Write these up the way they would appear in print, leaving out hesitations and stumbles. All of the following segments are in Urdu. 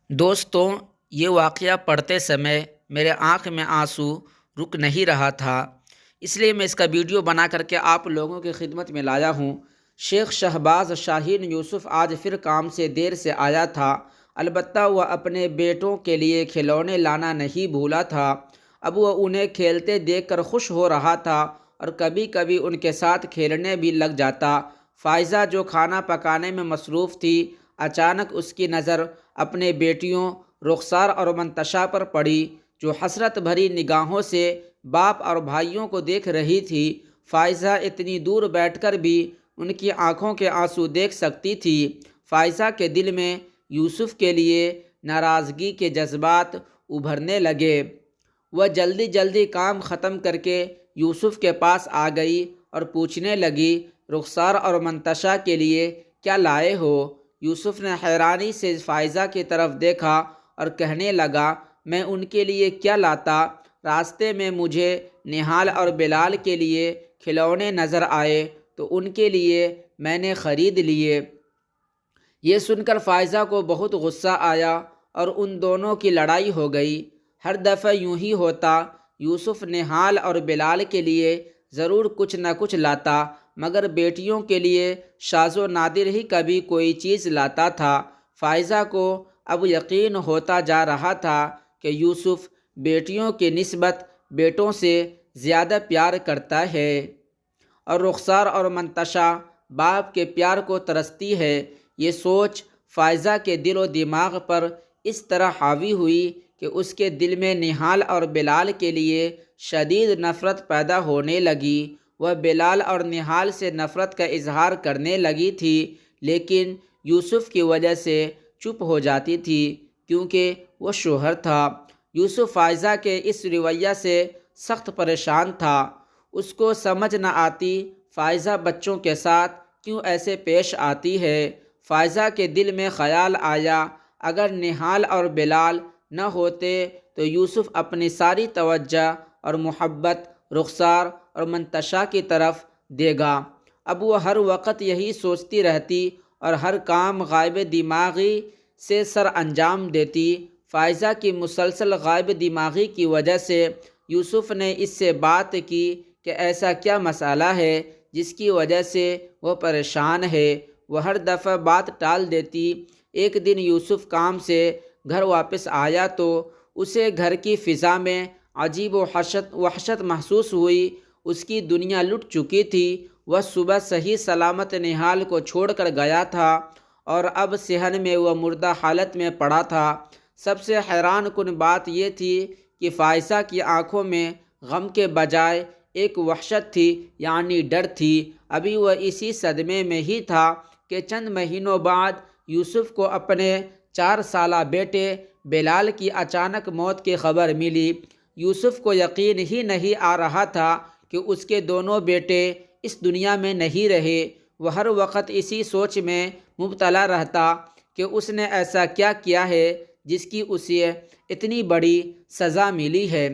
دوستوں، یہ واقعہ پڑھتے سمے میرے آنکھ میں آنسو رک نہیں رہا تھا، اس لیے میں اس کا ویڈیو بنا کر کے آپ لوگوں کی خدمت میں لایا ہوں۔ شیخ شہباز شاہین یوسف آج پھر کام سے دیر سے آیا تھا، البتہ وہ اپنے بیٹوں کے لیے کھلونے لانا نہیں بھولا تھا۔ اب وہ انہیں کھیلتے دیکھ کر خوش ہو رہا تھا اور کبھی کبھی ان کے ساتھ کھیلنے بھی لگ جاتا۔ فائزہ جو کھانا پکانے میں مصروف تھی، اچانک اس کی نظر اپنے بیٹیوں رخسار اور منتشا پر پڑی، جو حسرت بھری نگاہوں سے باپ اور بھائیوں کو دیکھ رہی تھی۔ فائزہ اتنی دور بیٹھ کر بھی ان کی آنکھوں کے آنسو دیکھ سکتی تھی۔ فائزہ کے دل میں یوسف کے لیے ناراضگی کے جذبات ابھرنے لگے۔ وہ جلدی جلدی کام ختم کر کے یوسف کے پاس آ گئی اور پوچھنے لگی، رخسار اور منتشا کے لیے کیا لائے ہو؟ یوسف نے حیرانی سے فائزہ کی طرف دیکھا اور کہنے لگا، میں ان کے لیے کیا لاتا؟ راستے میں مجھے نہال اور بلال کے لیے کھلونے نظر آئے تو ان کے لیے میں نے خرید لیے۔ یہ سن کر فائزہ کو بہت غصہ آیا اور ان دونوں کی لڑائی ہو گئی۔ ہر دفعہ یوں ہی ہوتا، یوسف نہال اور بلال کے لیے ضرور کچھ نہ کچھ لاتا، مگر بیٹیوں کے لیے شاذ و نادر ہی کبھی کوئی چیز لاتا تھا۔ فائزہ کو اب یقین ہوتا جا رہا تھا کہ یوسف بیٹیوں کی نسبت بیٹوں سے زیادہ پیار کرتا ہے، اور رخسار اور منتشا باپ کے پیار کو ترستی ہے۔ یہ سوچ فائزہ کے دل و دماغ پر اس طرح حاوی ہوئی کہ اس کے دل میں نہال اور بلال کے لیے شدید نفرت پیدا ہونے لگی۔ وہ بلال اور نہال سے نفرت کا اظہار کرنے لگی تھی، لیکن یوسف کی وجہ سے چپ ہو جاتی تھی، کیونکہ وہ شوہر تھا۔ یوسف فائزہ کے اس رویہ سے سخت پریشان تھا۔ اس کو سمجھ نہ آتی فائزہ بچوں کے ساتھ کیوں ایسے پیش آتی ہے۔ فائزہ کے دل میں خیال آیا، اگر نہال اور بلال نہ ہوتے تو یوسف اپنی ساری توجہ اور محبت رخسار اور منتشا کی طرف دے گا۔ اب وہ ہر وقت یہی سوچتی رہتی اور ہر کام غائب دماغی سے سر انجام دیتی۔ فائزہ کی مسلسل غائب دماغی کی وجہ سے یوسف نے اس سے بات کی کہ ایسا کیا مسئلہ ہے جس کی وجہ سے وہ پریشان ہے۔ وہ ہر دفعہ بات ٹال دیتی۔ ایک دن یوسف کام سے گھر واپس آیا تو اسے گھر کی فضا میں عجیب و وحشت محسوس ہوئی۔ اس کی دنیا لٹ چکی تھی۔ وہ صبح صحیح سلامت نہال کو چھوڑ کر گیا تھا اور اب صحن میں وہ مردہ حالت میں پڑا تھا۔ سب سے حیران کن بات یہ تھی کہ فائزہ کی آنکھوں میں غم کے بجائے ایک وحشت تھی، یعنی ڈر تھی۔ ابھی وہ اسی صدمے میں ہی تھا کہ چند مہینوں بعد یوسف کو اپنے 4 سالہ بیٹے بلال کی اچانک موت کی خبر ملی۔ یوسف کو یقین ہی نہیں آ رہا تھا کہ اس کے دونوں بیٹے اس دنیا میں نہیں رہے۔ وہ ہر وقت اسی سوچ میں مبتلا رہتا کہ اس نے ایسا کیا کیا ہے جس کی اسے اتنی بڑی سزا ملی ہے۔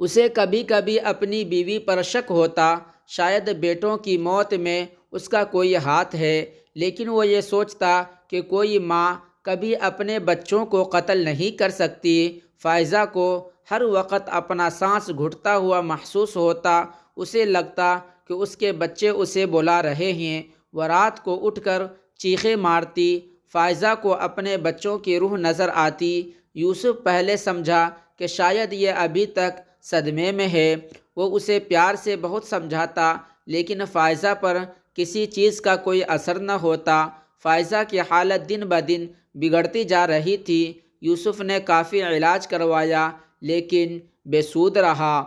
اسے کبھی کبھی اپنی بیوی پر شک ہوتا، شاید بیٹوں کی موت میں اس کا کوئی ہاتھ ہے، لیکن وہ یہ سوچتا کہ کوئی ماں کبھی اپنے بچوں کو قتل نہیں کر سکتی۔ فائزہ کو ہر وقت اپنا سانس گھٹتا ہوا محسوس ہوتا۔ اسے لگتا کہ اس کے بچے اسے بلا رہے ہیں۔ وہ رات کو اٹھ کر چیخیں مارتی۔ فائزہ کو اپنے بچوں کی روح نظر آتی۔ یوسف پہلے سمجھا کہ شاید یہ ابھی تک صدمے میں ہے۔ وہ اسے پیار سے بہت سمجھاتا، لیکن فائزہ پر کسی چیز کا کوئی اثر نہ ہوتا۔ فائزہ کی حالت دن بدن بگڑتی جا رہی تھی۔ یوسف نے کافی علاج کروایا، لیکن بے سود رہا۔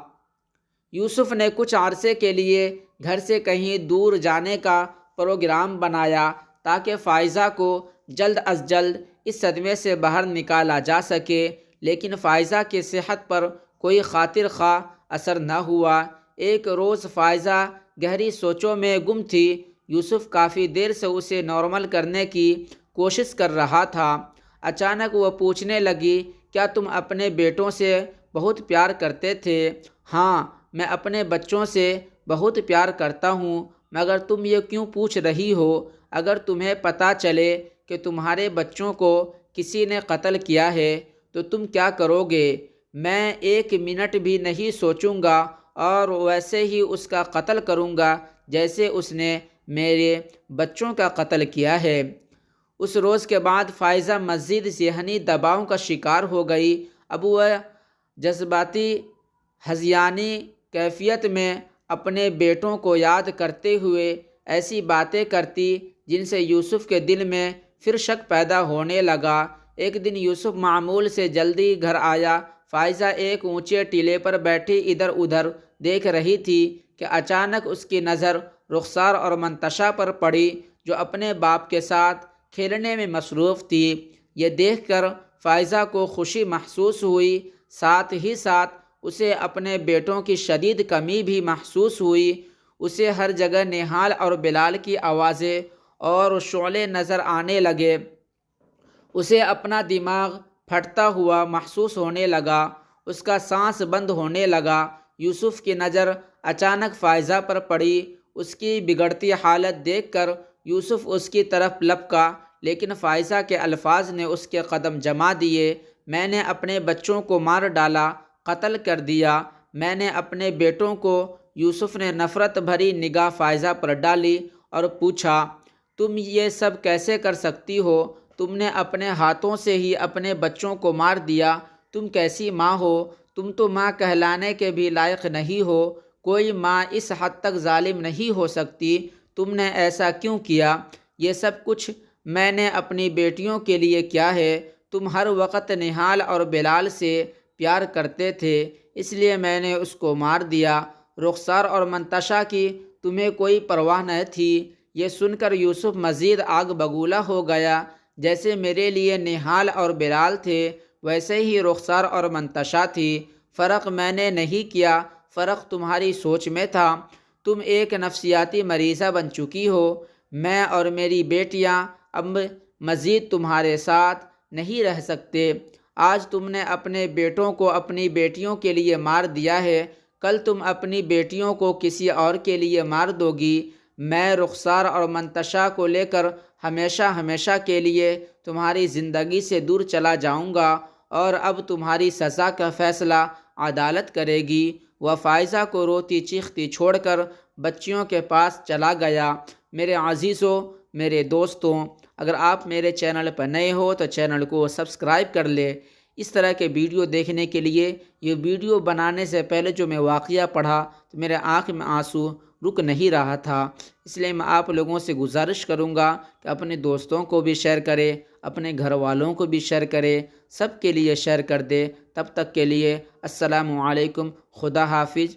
یوسف نے کچھ عرصے کے لیے گھر سے کہیں دور جانے کا پروگرام بنایا تاکہ فائزہ کو جلد از جلد اس صدمے سے باہر نکالا جا سکے، لیکن فائزہ کی صحت پر کوئی خاطر خواہ اثر نہ ہوا۔ ایک روز فائزہ گہری سوچوں میں گم تھی۔ یوسف کافی دیر سے اسے نارمل کرنے کی کوشش کر رہا تھا۔ اچانک وہ پوچھنے لگی، کیا تم اپنے بیٹوں سے بہت پیار کرتے تھے؟ ہاں، میں اپنے بچوں سے بہت پیار کرتا ہوں، مگر تم یہ کیوں پوچھ رہی ہو؟ اگر تمہیں پتہ چلے کہ تمہارے بچوں کو کسی نے قتل کیا ہے تو تم کیا کرو گے؟ میں 1 منٹ بھی نہیں سوچوں گا اور ویسے ہی اس کا قتل کروں گا جیسے اس نے میرے بچوں کا قتل کیا ہے۔ اس روز کے بعد فائزہ مزید ذہنی دباؤ کا شکار ہو گئی۔ اب وہ جذباتی ہذیانی کیفیت میں اپنے بیٹوں کو یاد کرتے ہوئے ایسی باتیں کرتی جن سے یوسف کے دل میں پھر شک پیدا ہونے لگا۔ ایک دن یوسف معمول سے جلدی گھر آیا۔ فائزہ ایک اونچے ٹیلے پر بیٹھی ادھر ادھر دیکھ رہی تھی کہ اچانک اس کی نظر رخسار اور منتشا پر پڑی جو اپنے باپ کے ساتھ کھیلنے میں مصروف تھی۔ یہ دیکھ کر فائزہ کو خوشی محسوس ہوئی، ساتھ ہی ساتھ اسے اپنے بیٹوں کی شدید کمی بھی محسوس ہوئی۔ اسے ہر جگہ نہال اور بلال کی آوازیں اور شعلے نظر آنے لگے۔ اسے اپنا دماغ پھٹتا ہوا محسوس ہونے لگا، اس کا سانس بند ہونے لگا۔ یوسف کی نظر اچانک فائزہ پر پڑی۔ اس کی بگڑتی حالت دیکھ کر یوسف اس کی طرف لپکا، لیکن فائزہ کے الفاظ نے اس کے قدم جما دیے۔ میں نے اپنے بچوں کو مار ڈالا، قتل کر دیا۔ میں نے اپنے بیٹوں کو۔ یوسف نے نفرت بھری نگاہ فائزہ پر ڈالی اور پوچھا، تم یہ سب کیسے کر سکتی ہو؟ تم نے اپنے ہاتھوں سے ہی اپنے بچوں کو مار دیا۔ تم کیسی ماں ہو؟ تم تو ماں کہلانے کے بھی لائق نہیں ہو۔ کوئی ماں اس حد تک ظالم نہیں ہو سکتی۔ تم نے ایسا کیوں کیا؟ یہ سب کچھ میں نے اپنی بیٹیوں کے لیے کیا ہے۔ تم ہر وقت نہال اور بلال سے پیار کرتے تھے، اس لیے میں نے اس کو مار دیا۔ رخسار اور منتشا کی تمہیں کوئی پرواہ نہ تھی۔ یہ سن کر یوسف مزید آگ بگولا ہو گیا۔ جیسے میرے لیے نہال اور بلال تھے ویسے ہی رخسار اور منتشا تھی۔ فرق میں نے نہیں کیا، فرق تمہاری سوچ میں تھا۔ تم ایک نفسیاتی مریضہ بن چکی ہو۔ میں اور میری بیٹیاں اب مزید تمہارے ساتھ نہیں رہ سکتے۔ آج تم نے اپنے بیٹوں کو اپنی بیٹیوں کے لیے مار دیا ہے، کل تم اپنی بیٹیوں کو کسی اور کے لیے مار دو گی۔ میں رخسار اور منتشا کو لے کر ہمیشہ ہمیشہ کے لیے تمہاری زندگی سے دور چلا جاؤں گا، اور اب تمہاری سزا کا فیصلہ عدالت کرے گی۔ وہ فائزہ کو روتی چیختی چھوڑ کر بچیوں کے پاس چلا گیا۔ میرے عزیزوں، میرے دوستوں، اگر آپ میرے چینل پر نئے ہو تو چینل کو سبسکرائب کر لیں۔ اس طرح کے ویڈیو دیکھنے کے لیے یہ ویڈیو بنانے سے پہلے جو میں واقعہ پڑھا تو میرے آنکھ میں آنسو رک نہیں رہا تھا۔ اس لیے میں آپ لوگوں سے گزارش کروں گا کہ اپنے دوستوں کو بھی شیئر کریں، اپنے گھر والوں کو بھی شیئر کریں، سب کے لیے شیئر کر دیں۔ تب تک کے لیے السلام علیکم، خدا حافظ۔